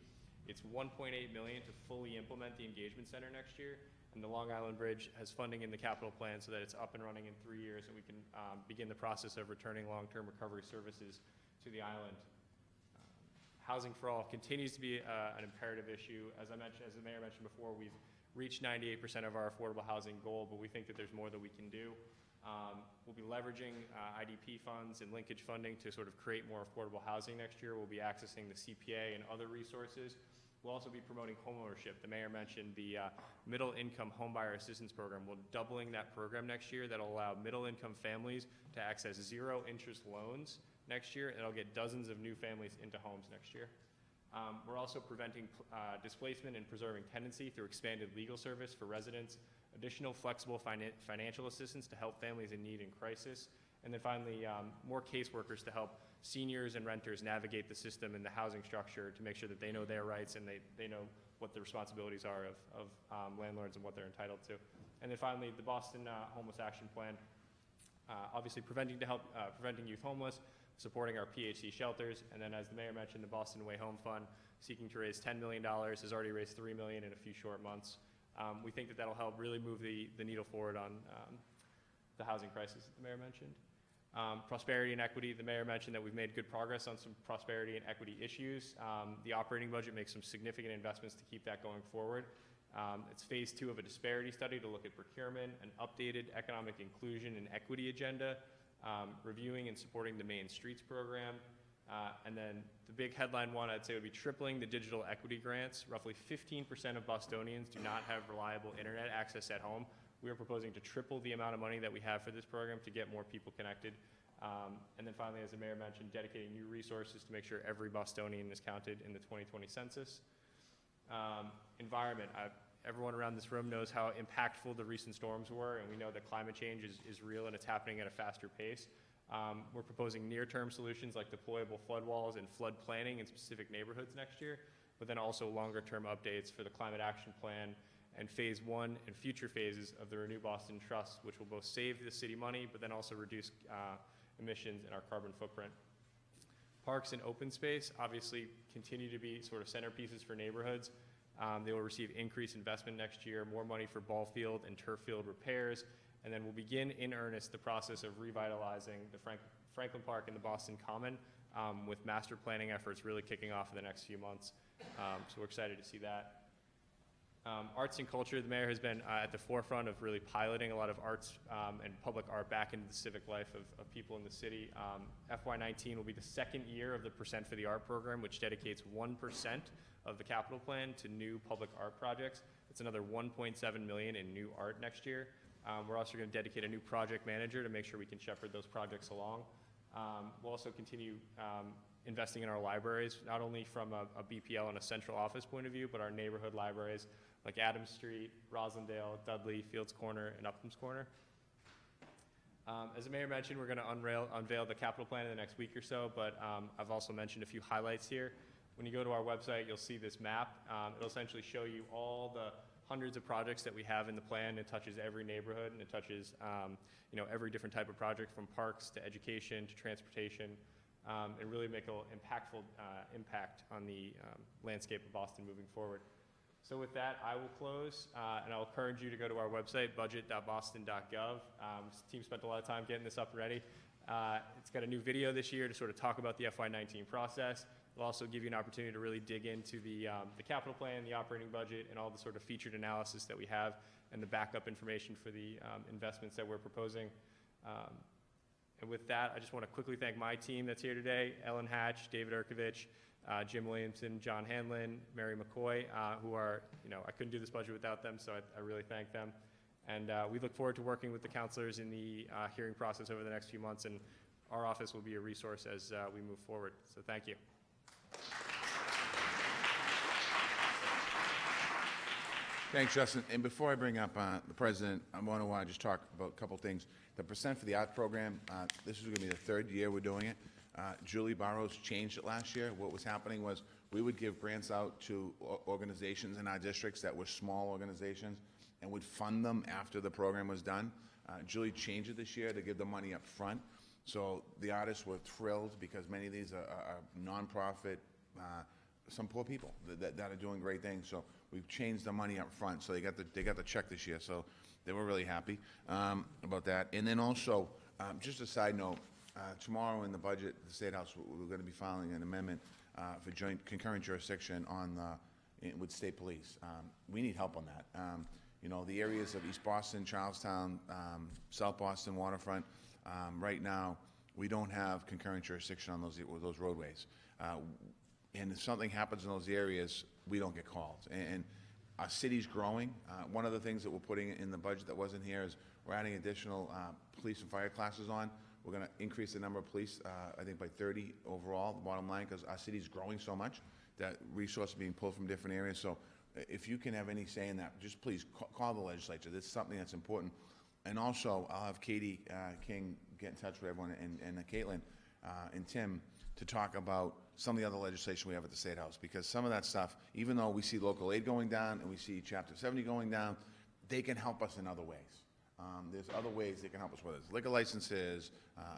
It's $1.8 million to fully implement the engagement center next year. And the Long Island Bridge has funding in the capital plan so that it's up and running in 3 years and we can begin the process of returning long-term recovery services to the island. Housing for all continues to be an imperative issue. As the mayor mentioned before, we've reached 98% of our affordable housing goal, but we think that there's more that we can do. We'll be leveraging IDP funds and linkage funding to sort of create more affordable housing next year. We'll be accessing the CPA and other resources. We'll also be promoting homeownership. The mayor mentioned the Middle Income Homebuyer Assistance Program. We're doubling that program next year. That'll allow middle-income families to access zero-interest loans next year, and it'll get dozens of new families into homes next year. We're also preventing displacement and preserving tenancy through expanded legal service for residents, additional flexible financial assistance to help families in need and crisis, and then finally, more caseworkers to help seniors and renters navigate the system and the housing structure to make sure that they know their rights and they know what the responsibilities are of landlords and what they're entitled to. And then finally, the Boston Homeless Action Plan, obviously preventing youth homeless, supporting our PHC shelters, and then as the mayor mentioned, the Boston Way Home Fund, seeking to raise $10 million, has already raised $3 million in a few short months. We think that that'll help really move the needle forward on the housing crisis that the mayor mentioned. Prosperity and equity, the mayor mentioned that we've made good progress on some prosperity and equity issues. The operating budget makes some significant investments to keep that going forward. It's phase 2 of a disparity study to look at procurement, an updated economic inclusion and equity agenda, reviewing and supporting the Main Streets program, and then the big headline one I'd say would be tripling the digital equity grants. Roughly 15% of Bostonians do not have reliable internet access at home. We are proposing to triple the amount of money that we have for this program to get more people connected. And then finally, as the mayor mentioned, dedicating new resources to make sure every Bostonian is counted in the 2020 census. Environment. Everyone around this room knows how impactful the recent storms were, and we know that climate change is real and it's happening at a faster pace. We're proposing near-term solutions like deployable flood walls and flood planning in specific neighborhoods next year, but then also longer-term updates for the Climate Action Plan and phase 1 and future phases of the Renew Boston Trust, which will both save the city money, but then also reduce emissions and our carbon footprint. Parks and open space obviously continue to be sort of centerpieces for neighborhoods. They will receive increased investment next year, more money for ball field and turf field repairs, and then we'll begin in earnest the process of revitalizing the Franklin Park and the Boston Common with master planning efforts really kicking off in the next few months. So we're excited to see that. Arts and culture, the mayor has been at the forefront of really piloting a lot of arts and public art back into the civic life of people in the city. FY19 will be the second year of the Percent for the Art program, which dedicates 1% of the capital plan to new public art projects. It's another $1.7 million in new art next year. We're also going to dedicate a new project manager to make sure we can shepherd those projects along. We'll also continue investing in our libraries, not only from a BPL and a central office point of view, but our neighborhood libraries like Adams Street, Rosendale, Dudley, Fields Corner, and Upham's Corner. As the mayor mentioned, we're going to unveil the capital plan in the next week or so, but I've also mentioned a few highlights here. When you go to our website, you'll see this map. It'll essentially show you all the hundreds of projects that we have in the plan. It touches every neighborhood, and it touches every different type of project, from parks to education to transportation, and really make an impactful impact on the landscape of Boston moving forward. So with that, I will close, and I'll encourage you to go to our website, budget.boston.gov. This team spent a lot of time getting this up and ready. It's got a new video this year to sort of talk about the FY19 process. It'll also give you an opportunity to really dig into the capital plan, the operating budget, and all the sort of featured analysis that we have, and the backup information for the investments that we're proposing. And with that, I just want to quickly thank my team that's here today: Ellen Hatch, David Erkovich, Jim Williamson, John Hanlon, Mary McCoy, who are, I couldn't do this budget without them, so I really thank them. And we look forward to working with the counselors in the hearing process over the next few months, and our office will be a resource as we move forward. So thank you. Thanks, Justin. And before I bring up the president, I want to just talk about a couple things. The Percent for the Art program, this is going to be the third year we're doing it. Julie Barrows changed it last year. What was happening was we would give grants out to organizations in our districts that were small organizations and would fund them after the program was done. Julie changed it this year to give the money up front. So the artists were thrilled because many of these are nonprofit, some poor people that are doing great things. So we've changed the money up front. So they got the check this year. So they were really happy about that. And then also, just a side note, tomorrow in the budget, the State House, we're going to be filing an amendment for joint concurrent jurisdiction with state police. We need help on that. You know, the areas of East Boston, Charlestown, South Boston waterfront, right now, we don't have concurrent jurisdiction on those roadways. And if something happens in those areas, we don't get called. And our city's growing. One of the things that we're putting in the budget that wasn't here is we're adding additional police and fire classes on. We're going to increase the number of police, I think by 30 overall, the bottom line, because our city's growing so much that resources are being pulled from different areas. So if you can have any say in that, just please call the legislature. This is something that's important. And also, I'll have Katie King get in touch with everyone and Caitlin and Tim to talk about some of the other legislation we have at the State House, because some of that stuff, even though we see local aid going down and we see Chapter 70 going down, they can help us in other ways. There's other ways they can help us, whether it's liquor licenses,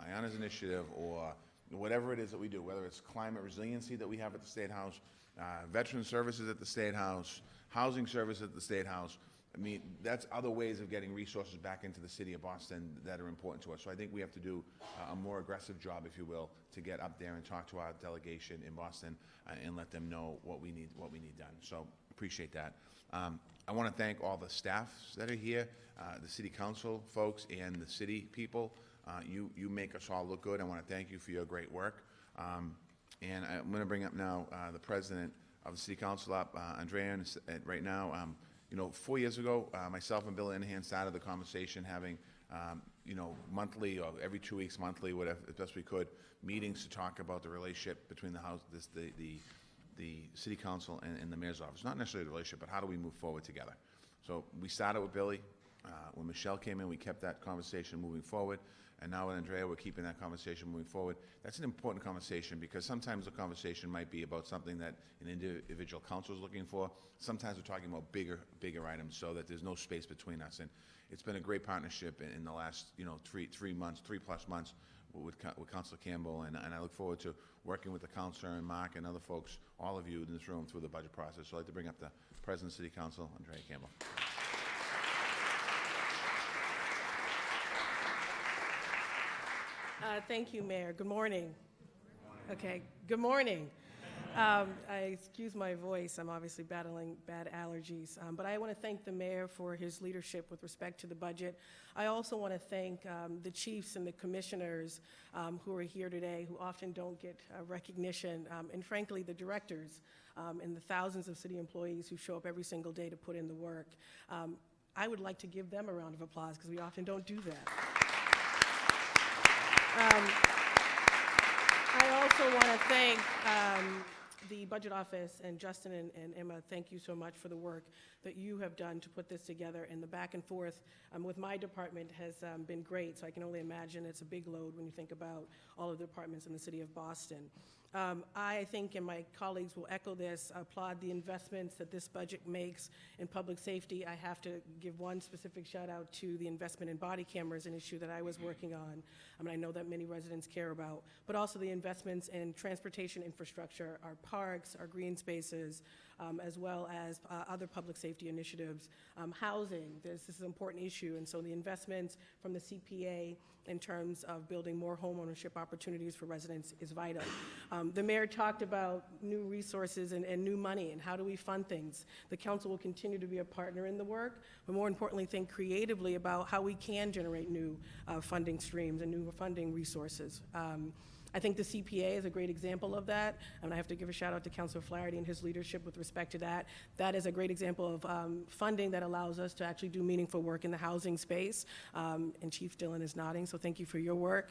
IONA's initiative, or whatever it is that we do, whether it's climate resiliency that we have at the State House, veteran services at the State House, housing services at the State House. I mean, that's other ways of getting resources back into the city of Boston that are important to us. So I think we have to do a more aggressive job, if you will, to get up there and talk to our delegation in Boston and let them know what we need done. So appreciate that. I want to thank all the staffs that are here, the city council folks and the city people. You make us all look good. I want to thank you for your great work. And I'm going to bring up now the president of the city council up, Andrea, right now. You know, 4 years ago, myself and Bill Inahan started the conversation having, you know, monthly or every 2 weeks, monthly, whatever, as best we could, meetings to talk about the relationship between the city council and the mayor's office. Not necessarily the relationship, but how do we move forward together? So we started with Billy. When Michelle came in, we kept that conversation moving forward. And now with Andrea, we're keeping that conversation moving forward. That's an important conversation because sometimes the conversation might be about something that an individual council is looking for. Sometimes we're talking about bigger items so that there's no space between us. And it's been a great partnership in the last, you know, 3+ months with Councilor Campbell. And I look forward to working with the councilor and Mark and other folks, all of you in this room, through the budget process. So I'd like to bring up the President of the City Council, Andrea Campbell. Thank you, Mayor. Good morning. Okay, good morning. I excuse my voice. I'm obviously battling bad allergies. But I want to thank the mayor for his leadership with respect to the budget. I also want to thank the chiefs and the commissioners who are here today, who often don't get recognition, and frankly, the directors and the thousands of city employees who show up every single day to put in the work. I would like to give them a round of applause because we often don't do that. I also want to thank the Budget Office and Justin and Emma. Thank you so much for the work that you have done to put this together. And the back and forth with my department has been great. So I can only imagine it's a big load when you think about all of the departments in the city of Boston. I think, and my colleagues will echo this, applaud the investments that this budget makes in public safety. I have to give one specific shout out to the investment in body cameras, an issue that I was working on. I know that many residents care about, but also the investments in transportation infrastructure, our parks, our green spaces, as well as other public safety initiatives. Housing, this is an important issue, and so the investments from the CPA in terms of building more home ownership opportunities for residents is vital. The mayor talked about new resources and new money and how do we fund things. The council will continue to be a partner in the work, but more importantly, think creatively about how we can generate new funding streams and new funding resources. I think the CPA is a great example of that, and I have to give a shout out to Councilor Flaherty and his leadership with respect to that. That is a great example of funding that allows us to actually do meaningful work in the housing space, and Chief Dillon is nodding, so thank you for your work.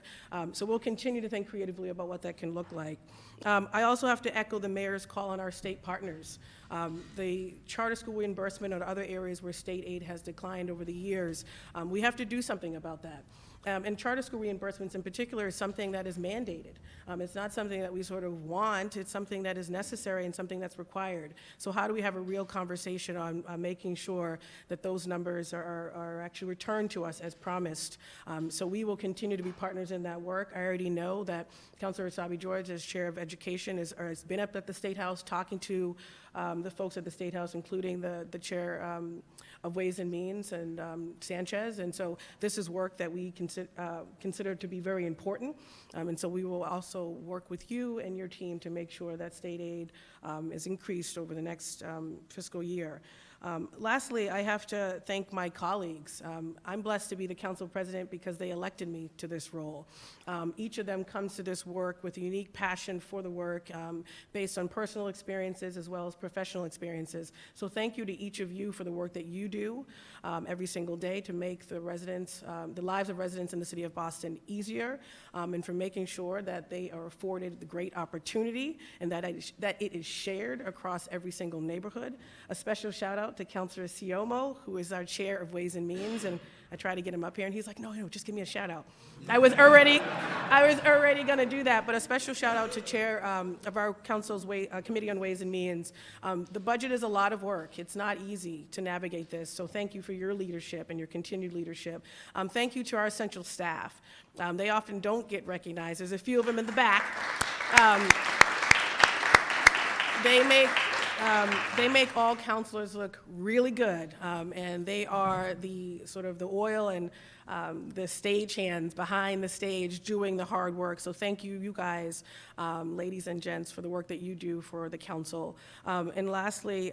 So we'll continue to think creatively about what that can look like. I also have to echo the mayor's call on our state partners. The charter school reimbursement or other areas where state aid has declined over the years, we have to do something about that. And charter school reimbursements in particular is something that is mandated. It's not something that we sort of want, it's something that is necessary and something that's required. So how do we have a real conversation on making sure that those numbers are actually returned to us as promised? So we will continue to be partners in that work. I already know that Councilor Asabi George, as Chair of Education, has been up at the State House talking to the folks at the State House, including the Chair of Ways and Means and Sanchez. And so this is work that we consider to be very important. And so we will also work with you and your team to make sure that state aid is increased over the next fiscal year. Lastly, I have to thank my colleagues. I'm blessed to be the council president because they elected me to this role. Each of them comes to this work with a unique passion for the work based on personal experiences as well as professional experiences. So thank you to each of you for the work that you do every single day to make the lives of residents in the city of Boston easier, and for making sure that they are afforded the great opportunity and that it is shared across every single neighborhood. A special shout out to Councilor Siomo, who is our chair of Ways and Means, and I try to get him up here, and he's like, no, just give me a shout out. I was already going to do that, but a special shout out to Chair of our council's Committee on Ways and Means. The budget is a lot of work. It's not easy to navigate this, so thank you for your leadership and your continued leadership. Thank you to our essential staff. They often don't get recognized. There's a few of them in the back. They make all counselors look really good, and they are the sort of the oil and the stagehands behind the stage doing the hard work. So thank you, you guys, ladies and gents, for the work that you do for the council. And lastly,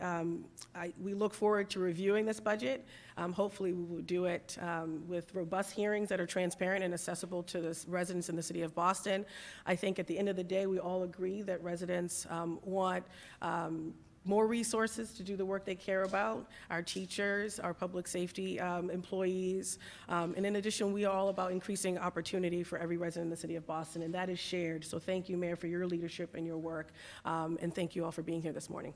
we look forward to reviewing this budget. Hopefully, we will do it with robust hearings that are transparent and accessible to the residents in the city of Boston. I think at the end of the day, we all agree that residents want more resources to do the work they care about, our teachers, our public safety employees. And in addition, we are all about increasing opportunity for every resident in the city of Boston, and that is shared. So thank you, Mayor, for your leadership and your work, and thank you all for being here this morning.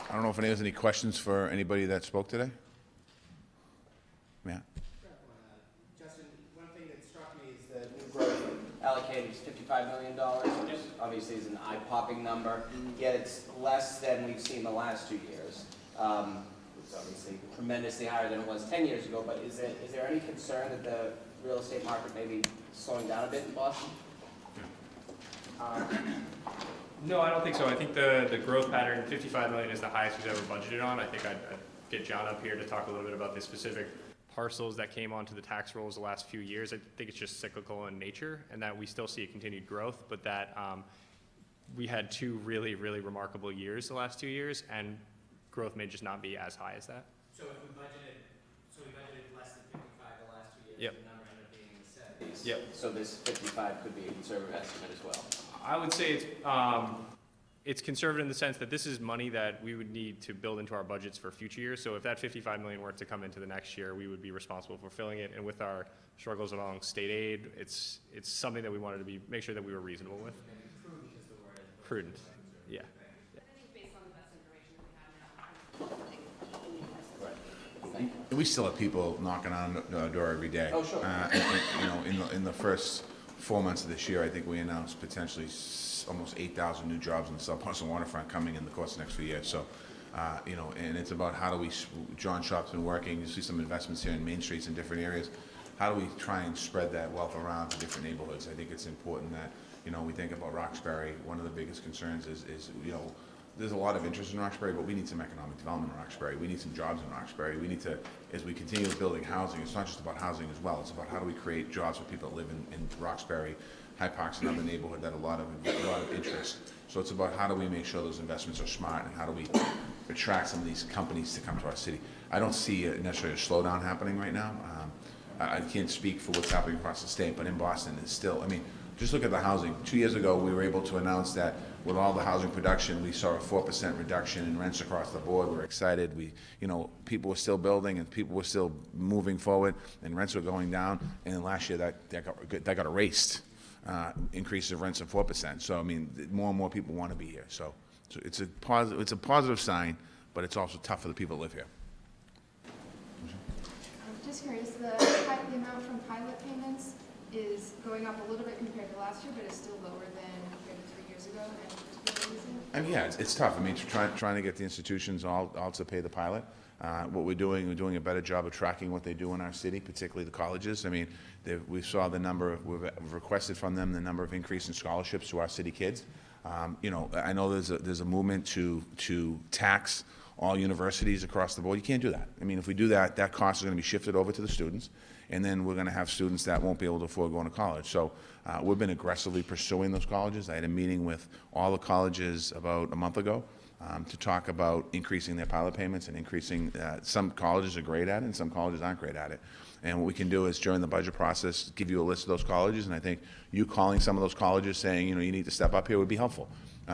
I don't know if anyone has any questions for anybody that spoke today? Matt? Justin, one thing that struck me is the new growth allocated is $55 million, which obviously is an eye-popping number, yet it's less than we've seen the last 2 years. It's obviously tremendously higher than it was 10 years ago, but is there any concern that the real estate market may be slowing down a bit in Boston? No, I don't think so. I think the growth pattern, 55 million, is the highest we've ever budgeted on. I think I'd get John up here to talk a little bit about the specific parcels that came onto the tax rolls the last few years. I think it's just cyclical in nature, and that we still see a continued growth, but that we had two really, really remarkable years the last 2 years, and growth may just not be as high as that. So if we budgeted less than 55 the last 2 years, Yep. the number ended up being in the 70s. Yep. So this 55 could be a conservative estimate as well. I would say it's conservative in the sense that this is money that we would need to build into our budgets for future years. So if that 55 million were to come into the next year, we would be responsible for filling it. And with our struggles along state aid, it's something that we wanted to make sure that we were reasonable with. Prudent is the word. Prudent, yeah. I think based on the best information that we have now, And we still have people knocking on the door every day. Oh, sure. In the first 4 months of this year, I think we announced potentially almost 8,000 new jobs in the South Boston waterfront coming in the course of the next few years. So, and it's about how do we, John Shop's been working, you see some investments here in Main Streets in different areas. How do we try and spread that wealth around to different neighborhoods? I think it's important that, we think about Roxbury. One of the biggest concerns is there's a lot of interest in Roxbury, but we need some economic development in Roxbury. We need some jobs in Roxbury. We need to, as we continue building housing, it's not just about housing as well. It's about how do we create jobs for people that live in Roxbury, Hyde Park's another neighborhood that a lot of interest. So it's about how do we make sure those investments are smart, and how do we attract some of these companies to come to our city. I don't see necessarily a slowdown happening right now. I can't speak for what's happening across the state, but in Boston, it's still, just look at the housing. 2 years ago, we were able to announce that with all the housing production, we saw a 4% reduction in rents across the board. We're excited. People were still building and people were still moving forward, and rents were going down. And then last year, that got erased. Increase of rents of 4%. So more and more people want to be here. So it's a positive sign, but it's also tough for the people that live here. I'm just curious, the amount from pilot payments is going up a little bit compared to last year, but it's still lower than compared to 3 years ago. And particular reason? Yeah, it's tough. Trying to get the institutions all to pay the pilot. What we're doing a better job of tracking what they do in our city, particularly the colleges. We saw the number, we've requested from them the number of increase in scholarships to our city kids. I know there's a movement to tax all universities across the board. You can't do that. If we do that, that cost is going to be shifted over to the students. and then we're gonna have students that won't be able to afford going to college. So, we've been aggressively pursuing those colleges. I had a meeting with all the colleges about a month ago, to talk about increasing their pilot payments and increasing, some colleges are great at it and some colleges aren't great at it. And what we can do is during the budget process, give you a list of those colleges, and I think you calling some of those colleges saying, you know, you need to step up here would be helpful.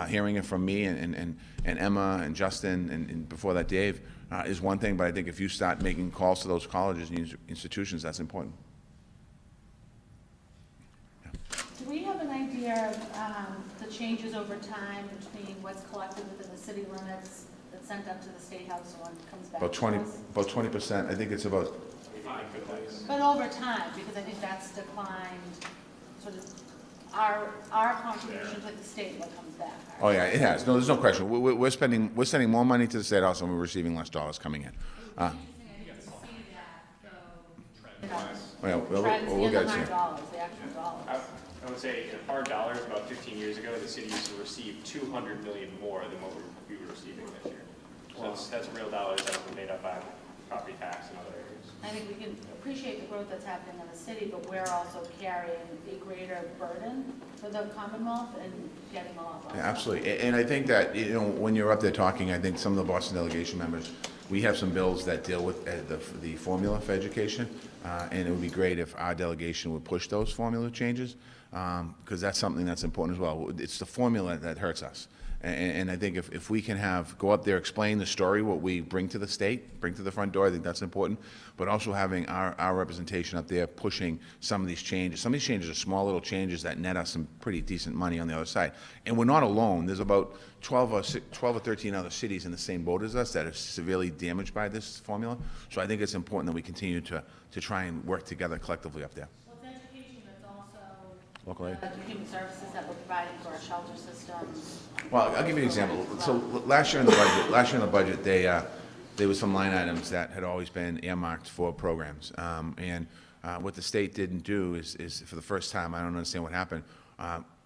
Hearing it from me and Emma and Justin and before that Dave, is one thing, but I think if you start making calls to those colleges and institutions, that's important. Do we have an idea of the changes over time between what's collected within the city limits that's sent up to the State House and what comes back About to us? about 20%, I think it's about, But over time, because I think that's declined, sort of, our contribution to the state, what comes back. oh yeah, it has, no, there's no question. We're sending more money to the State House and we're receiving less dollars coming in. You know, Yeah, trends we'll in get the it to you. hard dollars, the actual dollars. I would say in hard dollars, about 15 years ago, the city used to receive 200 million more than what we were receiving this year. So that's real dollars that were made up by property tax and other areas. I think we can appreciate the growth that's happening in the city, but we're also carrying a greater burden for the Commonwealth and getting a lot less. Yeah, absolutely. And I think that, you know, when you're up there talking, I think some of the Boston delegation members, we have some bills that deal with the formula for education. And it would be great if our delegation would push those formula changes, because that's something that's important as well. It's the formula that hurts us. And I think if we can go up there, explain the story, what we bring to the state, bring to the front door, I think that's important. But also having our representation up there pushing some of these changes. Some of these changes are small little changes that net us some pretty decent money on the other side. And we're not alone. There's about 12 or 13 other cities in the same boat as us that are severely damaged by this formula. So I think it's important that we continue to try and work together collectively up there. Well, it's education, but it's also Local aid. the human services that we're providing for our shelter systems. Well, I'll give you an example. So last year in the budget, there was some line items that had always been earmarked for programs. And what the state didn't do is for the first time, I don't understand what happened,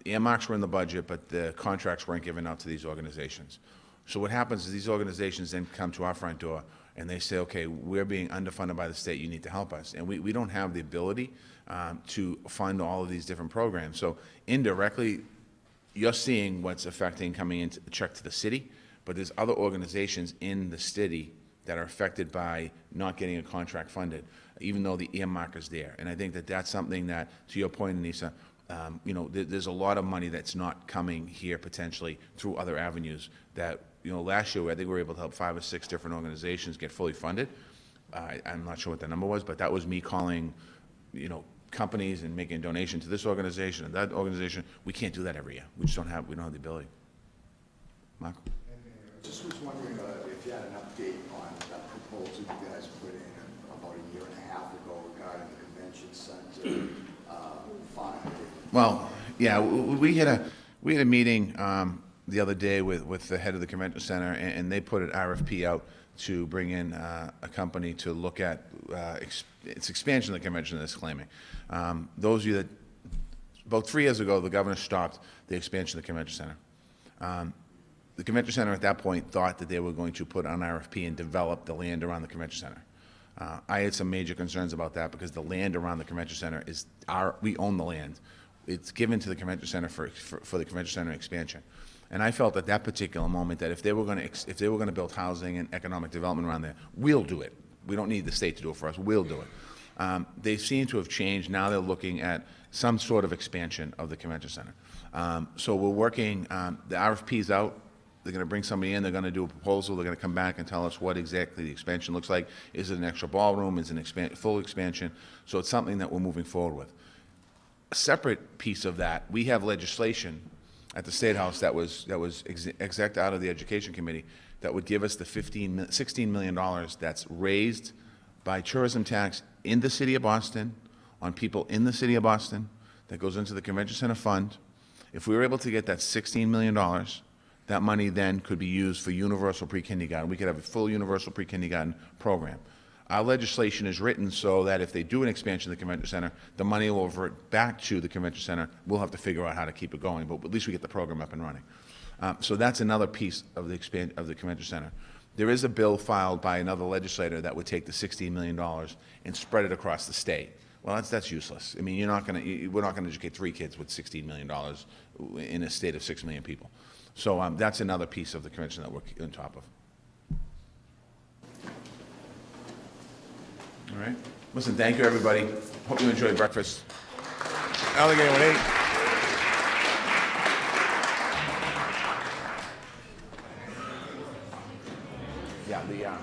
earmarks were in the budget, but the contracts weren't given out to these organizations. So what happens is these organizations then come to our front door and they say, okay, we're being underfunded by the state, you need to help us. And we don't have the ability to fund all of these different programs. So indirectly, you're seeing what's affecting coming into the check to the city, but there's other organizations in the city that are affected by not getting a contract funded, even though the earmark is there. And I think that that's something that, to your point, Anissa, you know, there's a lot of money that's not coming here potentially through other avenues that, you know, last year, I think we were able to help 5 or 6 different organizations get fully funded. I'm not sure what the number was, but that was me calling, you know, companies and making a donation to this organization and that organization. We can't do that every year. We don't have the ability. Mark? Just was wondering if you had an update on that proposal you guys put in about a year and a half ago regarding the convention center fund. Well, yeah, we had a meeting the other day with the head of the convention center, and they put an RFP out to bring in a company to look at its expansion of the convention that it's claiming. Those of you that, about 3 years ago, the governor stopped the expansion of the convention center. The convention center at that point thought that they were going to put on RFP and develop the land around the convention center. I had some major concerns about that because the land around the convention center is we own the land. It's given to the convention center for the convention center expansion. And I felt at that particular moment that if they were going to build housing and economic development around there, we'll do it. We don't need the state to do it for us. We'll do it. They seem to have changed. Now they're looking at some sort of expansion of the convention center. So we're working. The RFP's out. They're going to bring somebody in. They're going to do a proposal. They're going to come back and tell us what exactly the expansion looks like. Is it an extra ballroom? Is it an full expansion? So it's something that we're moving forward with. A separate piece of that, we have legislation at the State House that was exec out of the Education Committee that would give us the $16 million that's raised by tourism tax in the city of Boston, on people in the city of Boston, that goes into the Convention Center Fund. If we were able to get that $16 million, that money then could be used for universal pre-kindergarten. We could have a full universal pre-kindergarten program. Our legislation is written so that if they do an expansion of the convention center, the money will revert back to the convention center. We'll have to figure out how to keep it going, but at least we get the program up and running. So that's another piece of the convention center. There is a bill filed by another legislator that would take the $16 million and spread it across the state. Well, that's useless. I mean, we're not going to educate 3 kids with $16 million in a state of 6 million people. So that's another piece of the convention that we're on top of. All right. Listen, thank you, everybody. Hope you enjoyed breakfast. Alligator with 8. Yeah,